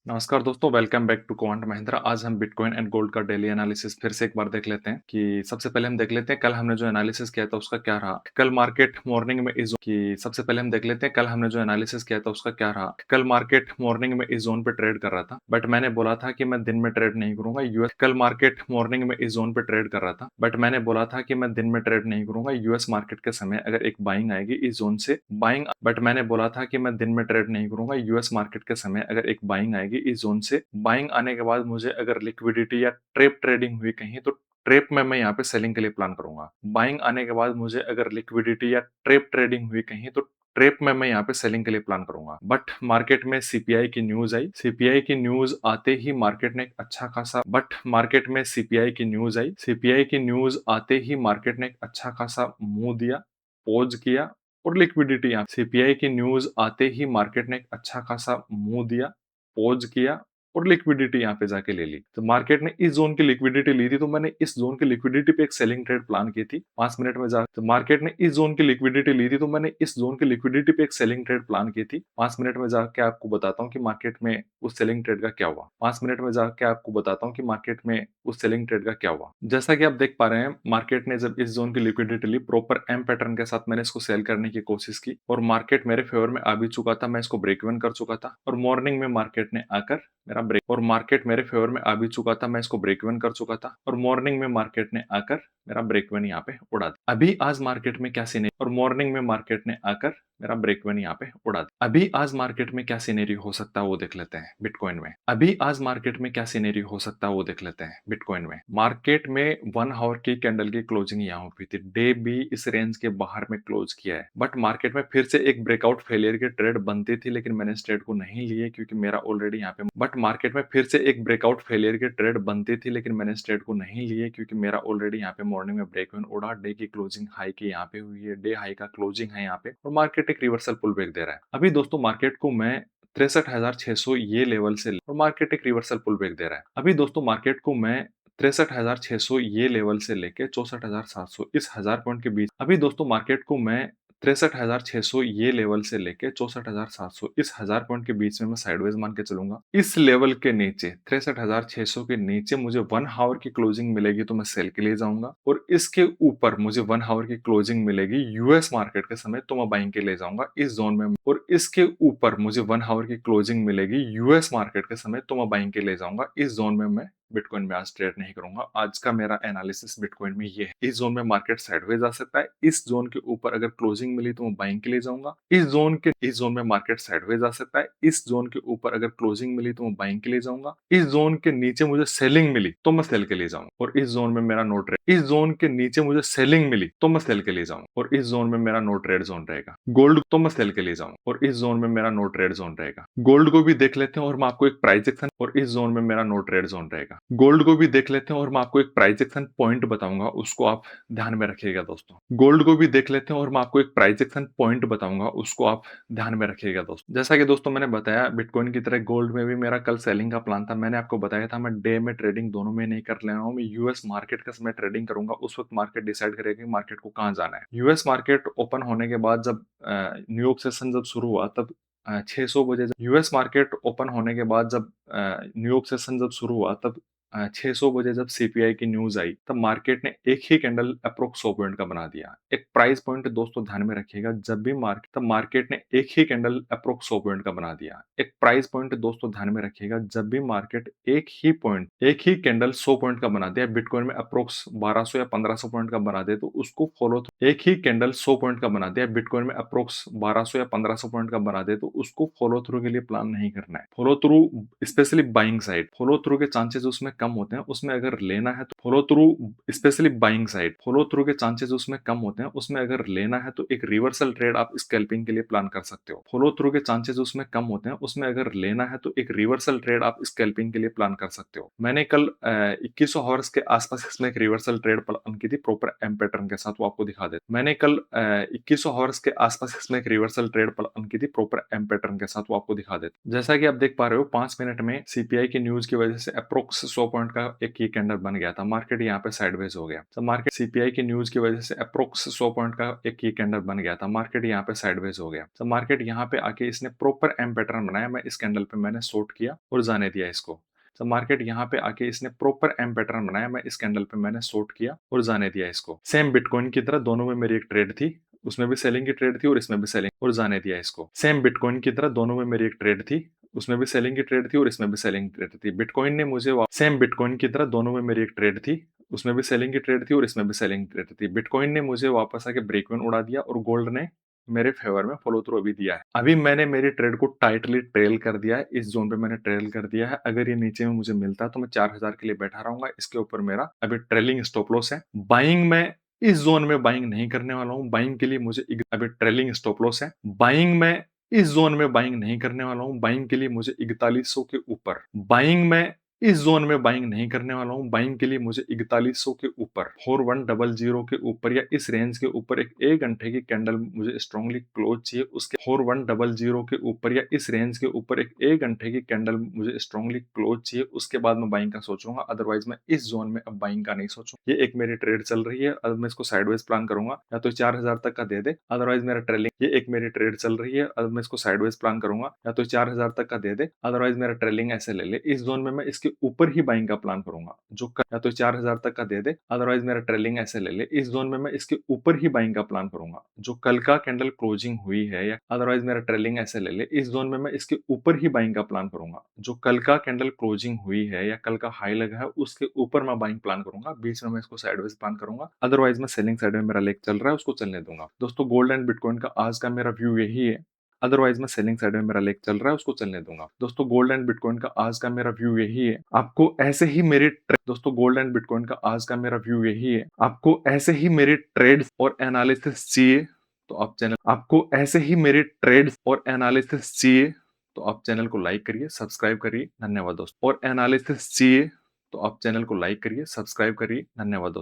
नमस्कार दोस्तों, welcome back to quant Mahindra. आज हम बिटकॉइन एंड गोल्ड का डेली एनालिसिस फिर से एक बार देख लेते हैं कि सबसे पहले हम देख लेते हैं कल हमने जो एनालिसिस किया था उसका क्या रहा। कल मार्केट मॉर्निंग में इस कि सबसे पहले हम देख लेते हैं कल हमने जो एनालिसिस किया था उसका क्या रहा। कल मार्केट मॉर्निंग में इस जोन पे ट्रेड कर रहा था, बट मैंने बोला था कि मैं दिन में ट्रेड नहीं करूंगा। यूएस कल मार्केट मॉर्निंग में इस जोन पे ट्रेड कर रहा था, बट मैंने बोला था कि मैं दिन में ट्रेड नहीं करूंगा। यूएस मार्केट के समय अगर एक बाइंग आएगी इस जोन से बाइंग, बट मैंने बोला था कि मैं दिन में ट्रेड नहीं करूंगा। यूएस मार्केट के समय अगर एक बाइंग आएगी इस जोन से बाइंग आने के बाद मुझे अगर लिक्विडिटी या ट्रेप ट्रेडिंग हुई कहीं तो ट्रेप में मैं यहाँ पे सेलिंग के लिए प्लान करूंगा। बाइंग आने के बाद मुझे अगर लिक्विडिटी या ट्रेप ट्रेडिंग हुई कहीं तो ट्रेप में मैं यहाँ पे सेलिंग के लिए प्लान करूंगा। बट मार्केट में सीपीआई की न्यूज आई। सीपीआई की न्यूज आते ही मार्केट ने एक अच्छा खासा बट मार्केट में सीपीआई की न्यूज आई। सीपीआई की न्यूज आते ही मार्केट ने एक अच्छा खासा मुंह दिया, पॉज किया और लिक्विडिटी यहाँ सीपीआई की न्यूज आते ही मार्केट ने एक अच्छा खासा मुंह दिया, पॉज किया और लिक्विडिटी यहाँ पे जाके ले ली। तो मार्केट ने इस जोन की लिक्विडिटी ली थी, तो मैंने इस जोन की लिक्विडिटी पे एक सेलिंग ट्रेड प्लान की थी 5 मिनट में जा तो मार्केट ने इस जोन की लिक्विडिटी ली थी, तो मैंने इस जोन की लिक्विडिटी पे एक सेलिंग ट्रेड प्लान की थी। 5 मिनट में जाके आपको बताता हूँ कि मार्केट में उस सेलिंग ट्रेड का क्या हुआ। 5 मिनट में जाके आपको बताता हूँ कि मार्केट में उस सेलिंग ट्रेड का क्या हुआ। जैसा कि आप देख पा रहे हैं, मार्केट ने जब इस जोन की लिक्विडिटी ली, प्रॉपर एम पैटर्न के साथ मैंने इसको सेल करने की कोशिश की और मार्केट मेरे फेवर में आ भी चुका था। मैं इसको ब्रेक इवन कर चुका था और मॉर्निंग में मार्केट ने आकर मेरा ब्रेक और मार्केट मेरे फेवर में आ भी चुका था। मैं इसको ब्रेक इवन कर चुका था और मॉर्निंग में मार्केट ने आकर मेरा ब्रेक इवन यहाँ पे उड़ा दिया। अभी आज मार्केट में क्या सीने और मॉर्निंग में मार्केट ने आकर मेरा ब्रेक इवन यहाँ पे उड़ा दिया। अभी आज मार्केट में क्या सिनेरियो हो सकता है वो देख लेते हैं बिटकॉइन में। अभी आज मार्केट में क्या सिनेरियो हो सकता है वो देख लेते हैं बिटकॉइन में। मार्केट में 1 आवर की कैंडल की क्लोजिंग यहाँ हुई थी। डे भी इस रेंज के बाहर में क्लोज किया है, बट मार्केट में फिर से एक ब्रेकआउट फेलियर की ट्रेड बनती थी, लेकिन मैंने इस ट्रेड को नहीं लिए क्योंकि मेरा ऑलरेडी यहाँ पे बट मार्केट में फिर से एक ब्रेकआउट फेलियर की ट्रेड बनती थी, लेकिन मैंने इस ट्रेड को नहीं लिए क्योंकि मेरा ऑलरेडी यहाँ पे मॉर्निंग में ब्रेक इवन उड़ा। डे की क्लोजिंग हाई की यहाँ पे हुई है, डे हाई का क्लोजिंग है यहाँ पे और मार्केट एक रिवर्सल पुल बैक दे रहा है। अभी दोस्तों मार्केट को मैं 63,600 ये लेवल से और मार्केट एक रिवर्सल पुल बैक दे रहा है। अभी दोस्तों मार्केट को मैं 63,600 ये लेवल से लेके 64,700 इस 1000 पॉइंट के बीच अभी दोस्तों मार्केट को मैं 63,600 ये लेवल से लेके 64,700 इस 1000 पॉइंट के बीच में मैं साइडवेज मान के चलूंगा। इस लेवल के नीचे 63,600 के नीचे मुझे 1 आवर की क्लोजिंग मिलेगी तो मैं सेल के लिए जाऊंगा और इसके ऊपर मुझे 1 आवर की क्लोजिंग मिलेगी यूएस मार्केट के समय तो मैं बाइंग के लिए जाऊंगा इस जोन में और इसके ऊपर मुझे 1 आवर की क्लोजिंग मिलेगी यूएस मार्केट के समय तो मैं बाइंग के लिए जाऊंगा इस जोन में मैं बिटकॉइन में आज ट्रेड नहीं करूंगा। आज का मेरा एनालिसिस बिटकॉइन में ये है। इस जोन में मार्केट साइडवेज आ सकता है। इस जोन के ऊपर अगर क्लोजिंग मिली तो मैं बाइंग के लिए जाऊंगा। इस जोन में मार्केट साइडवेज आ सकता है। इस जोन के ऊपर अगर क्लोजिंग मिली तो मैं बाइंग के लिए जाऊंगा। इस जोन के नीचे मुझे सेलिंग मिली तो मैं सेल के लिए जाऊंगा और इस जोन में मेरा नो ट्रेड इस जोन के नीचे मुझे सेलिंग मिली तो मैं सेल के लिए जाऊंगा और इस जोन में मेरा नो ट्रेड जोन रहेगा। गोल्ड तो मैं सेल के लिए जाऊंगा और इस जोन में मेरा नो ट्रेड जोन रहेगा। गोल्ड को भी देख लेते हैं और मैं आपको एक प्राइस एक्शन और इस जोन में मेरा नो ट्रेड जोन रहेगा। गोल्ड को भी देख लेते हैं और मैं आपको एक प्राइस एक्शन पॉइंट बताऊंगा, उसको आप ध्यान में रखिएगा दोस्तों। गोल्ड को भी देख लेते हैं और मैं आपको एक प्राइस एक्शन पॉइंट बताऊंगा, उसको आप ध्यान में रखिएगा दोस्तों। जैसा कि दोस्तों मैंने बताया बिटकॉइन की तरह गोल्ड में भी मेरा कल सेलिंग का प्लान था। मैंने आपको बताया था मैं डे में ट्रेडिंग दोनों में नहीं कर ले रहा हूँ। मैं यूएस मार्केट का समय ट्रेडिंग करूंगा। उस वक्त मार्केट डिसाइड करेगी मार्केट को कहाँ जाना है। यूएस मार्केट ओपन होने के बाद जब न्यूयॉर्क सेशन जब शुरू हुआ तब 600 बजे जब यूएस मार्केट ओपन होने के बाद जब न्यूयॉर्क सेशन जब शुरू हुआ तब 600 बजे जब सीपीआई की न्यूज आई तब मार्केट ने एक ही कैंडल अप्रोक्स 100 पॉइंट का बना दिया। एक प्राइस पॉइंट दोस्तों ध्यान में रखिएगा, जब भी मार्केट ने एक ही कैंडल अप्रोक्स 100 पॉइंट का बना दिया। एक प्राइस पॉइंट दोस्तों ध्यान में रखिएगा, जब भी मार्केट एक ही कैंडल 100 पॉइंट का बना दिया, बिटकॉइन में अप्रोक्स 1200 या 1500 पॉइंट का बना दे तो उसको फॉलो एक ही कैंडल 100 पॉइंट का बना दिया, बिटकॉइन में अप्रोक्स 1200 या 1500 पॉइंट का बना दे तो उसको फॉलो थ्रू के लिए प्लान नहीं करना है। Follow through specially buying side, follow through के चांसेस उसमें कम होते हैं। उसमें अगर लेना है तो follow through specially buying side, follow through के चांसेस उसमें कम होते हैं। उसमें अगर लेना है तो एक रिवर्सल ट्रेड आप स्कैल्पिंग के लिए प्लान कर सकते हो। फॉलो थ्रू के चांसेस उसमें कम होते हैं। उसमें अगर लेना है तो एक रिवर्सल ट्रेड आप स्कैल्पिंग के लिए प्लान कर सकते हो। मैंने कल 2100 हॉर्स के आसपास इसमें एक रिवर्सल ट्रेड प्लान की थी प्रॉपर एम पैटर्न के साथ, वो आपको दिखा दे। मैंने कल 2100 हॉर्स के आसपास इसमें एक रिवर्सल ट्रेड प्लान की थी प्रॉपर एम पैटर्न के साथ, वो आपको दिखा देता। जैसा कि आप देख पा रहे हो 5 मिनट में सीपीआई की न्यूज की वजह से अप्रोक्स 100 पॉइंट का एक की कैंडल बन गया था, मार्केट यहाँ पे साइडवेज हो गया। तो मार्केट सीपीआई की न्यूज़ की वजह से अप्रॉक्स 100 पॉइंट का एक की कैंडल बन गया था, मार्केट यहाँ पे साइडवेज हो गया। तो मार्केट यहाँ पे आके इसने प्रॉपर एम पैटर्न बनाया, मैं इस कैंडल पे मैंने शॉर्ट किया और जाने दिया इसको। तो मार्केट यहाँ पे आके इसने प्रॉपर एम पैटर्न बनाया, मैं इस कैंडल पे मैंने शॉर्ट किया और जाने दिया इसको। सेम बिटकॉइन की तरह दोनों में मेरी एक ट्रेड थी, उसमें भी सेलिंग की ट्रेड थी और इसमें भी सेलिंग, और जाने दिया इसको। सेम बिटकॉइन की तरह दोनों में मेरी एक ट्रेड थी, उसमें भी सेलिंग की ट्रेड थी और इसमें भी सेलिंग की ट्रेड थी। बिटकॉइन ने मुझे सेम बिटकॉइन की तरह दोनों में मेरी एक ट्रेड थी, उसमें भी सेलिंग की ट्रेड थी और इसमें भी सेलिंग की ट्रेड थी। बिटकॉइन ने मुझे वापस आके ब्रेक इवन उड़ा दिया और गोल्ड ने मेरे फेवर में फॉलो थ्रू अभी दिया है। अभी मैंने मेरी ट्रेड को टाइटली ट्रेल कर दिया है, इस जोन पे मैंने ट्रेल कर दिया है। अगर ये नीचे में मुझे मिलता है तो मैं 4000 के लिए बैठा रहूंगा। इसके ऊपर मेरा अभी ट्रेलिंग स्टॉप लॉस है। बाइंग में इस जोन में बाइंग नहीं करने वाला हूँ। बाइंग के लिए मुझे अभी ट्रेलिंग स्टॉप लॉस है। बाइंग में इस जोन में बाइंग नहीं करने वाला हूँ। बाइंग के लिए मुझे 4100 के ऊपर, बाइंग में इस जोन में बाइंग नहीं करने वाला हूँ। बाइंग के लिए मुझे 4100 के ऊपर, 4100 के ऊपर या इस रेंज के ऊपर एक घंटे की कैंडल मुझे स्ट्रांगली क्लोज चाहिए। उसके 4100 के ऊपर या इस रेंज के ऊपर एक घंटे की कैंडल मुझे स्ट्रांगली क्लोज चाहिए। उसके बाद मैं बाइंग का सोचूंगा, अदरवाइज मैं इस जोन में अब बाइंग का नहीं सोचूंगा। ये एक मेरी ट्रेड चल रही है, अब मैं इसको साइडवेज प्लान करूंगा, या तो 4000 तक का दे दे, अदरवाइज मेरा ट्रेलिंग। ये एक मेरी ट्रेड चल रही है, अब मैं इसको साइडवेज प्लान करूंगा, या तो 4000 तक का दे दे, अदरवाइज मेरा ट्रेलिंग ऐसे ले ले। इस जोन में मैं इसके ऊपर ही बाइंग का प्लान करूंगा, या तो 4000 तक का दे दे, अदरवाइज मेरा ट्रेलिंग ऐसे ले ले। इस जोन में मैं इसके ऊपर ही बाइंग का प्लान करूंगा, जो कल का कैंडल क्लोजिंग हुई है, या अदरवाइज मेरा ट्रेलिंग ऐसे ले ले। इस जोन में मैं इसके ऊपर ही बाइंग का प्लान करूंगा, जो कल का कैंडल क्लोजिंग हुई है या कल का हाई लगा है उसके ऊपर मैं बाइंग प्लान करूंगा। बीच में मैं इसको साइडवेज प्लान करूंगा, अदरवाइज मैं सेलिंग साइड में मेरा लेग चल रहा है उसको चलने दूंगा। दोस्तों गोल्ड एंड बिटकॉइन का आज का मेरा व्यू यही है, अदरवाइज मैं सेलिंग साइड में मेरा लेग चल रहा है उसको चलने दूंगा। दोस्तों गोल्ड एंड बिटकॉइन का आज का मेरा व्यू यही है। आपको ऐसे ही मेरे दोस्तों गोल्ड एंड बिटकॉइन का आज का मेरा व्यू यही है। आपको ऐसे ही मेरे ट्रेड्स और एनालिसिस चाहिए तो आप चैनल को लाइक करिए, सब्सक्राइब करिए। धन्यवाद दोस्तों। और एनालिसिस चाहिए तो आप चैनल को लाइक करिए, सब्सक्राइब करिए। धन्यवाद दोस्तों।